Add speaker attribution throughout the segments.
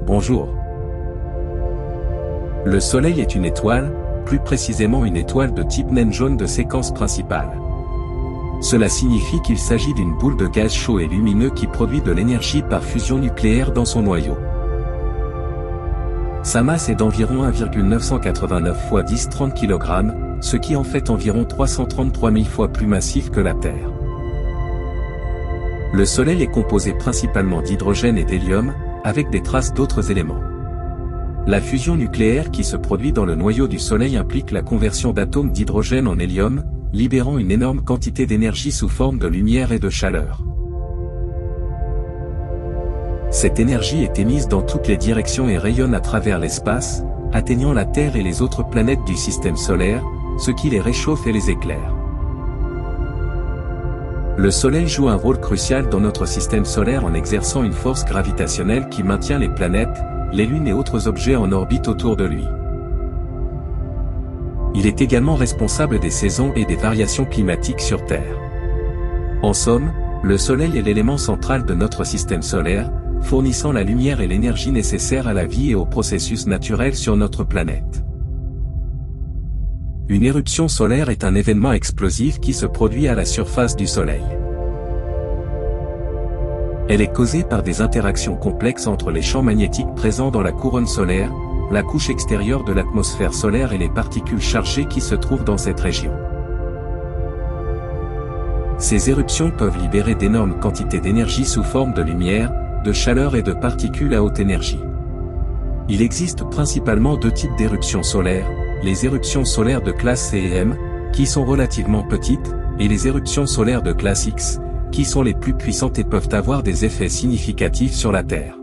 Speaker 1: Bonjour. Le Soleil est une étoile, plus précisément une étoile de type naine jaune de séquence principale. Cela signifie qu'il s'agit d'une boule de gaz chaud et lumineux qui produit de l'énergie par fusion nucléaire dans son noyau. Sa masse est d'environ 1,989 x 1030 kg, ce qui en fait environ 333 000 fois plus massif que la Terre. Le Soleil est composé principalement d'hydrogène et d'hélium, avec des traces d'autres éléments. La fusion nucléaire qui se produit dans le noyau du Soleil implique la conversion d'atomes d'hydrogène en hélium, libérant une énorme quantité d'énergie sous forme de lumière et de chaleur. Cette énergie est émise dans toutes les directions et rayonne à travers l'espace, atteignant la Terre et les autres planètes du système solaire, ce qui les réchauffe et les éclaire. Le Soleil joue un rôle crucial dans notre système solaire en exerçant une force gravitationnelle qui maintient les planètes, les lunes et autres objets en orbite autour de lui. Il est également responsable des saisons et des variations climatiques sur Terre. En somme, le Soleil est l'élément central de notre système solaire, fournissant la lumière et l'énergie nécessaires à la vie et aux processus naturels sur notre planète. Une éruption solaire est un événement explosif qui se produit à la surface du Soleil. Elle est causée par des interactions complexes entre les champs magnétiques présents dans la couronne solaire, la couche extérieure de l'atmosphère solaire et les particules chargées qui se trouvent dans cette région. Ces éruptions peuvent libérer d'énormes quantités d'énergie sous forme de lumière, de chaleur et de particules à haute énergie. Il existe principalement deux types d'éruptions solaires, les éruptions solaires de classe C et M, qui sont relativement petites, et les éruptions solaires de classe X, qui sont les plus puissantes et peuvent avoir des effets significatifs sur la Terre.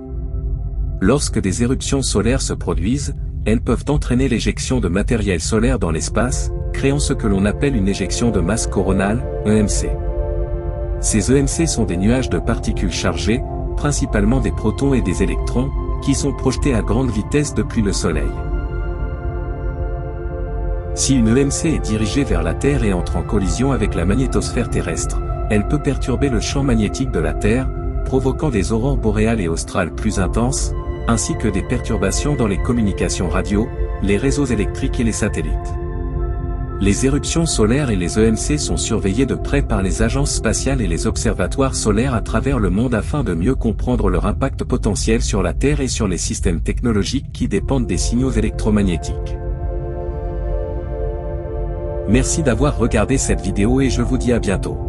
Speaker 1: Lorsque des éruptions solaires se produisent, elles peuvent entraîner l'éjection de matériel solaire dans l'espace, créant ce que l'on appelle une éjection de masse coronale, EMC. Ces EMC sont des nuages de particules chargées, principalement des protons et des électrons, qui sont projetés à grande vitesse depuis le Soleil. Si une EMC est dirigée vers la Terre et entre en collision avec la magnétosphère terrestre, elle peut perturber le champ magnétique de la Terre, provoquant des aurores boréales et australes plus intenses, ainsi que des perturbations dans les communications radio, les réseaux électriques et les satellites. Les éruptions solaires et les EMC sont surveillées de près par les agences spatiales et les observatoires solaires à travers le monde afin de mieux comprendre leur impact potentiel sur la Terre et sur les systèmes technologiques qui dépendent des signaux électromagnétiques. Merci d'avoir regardé cette vidéo et je vous dis à bientôt.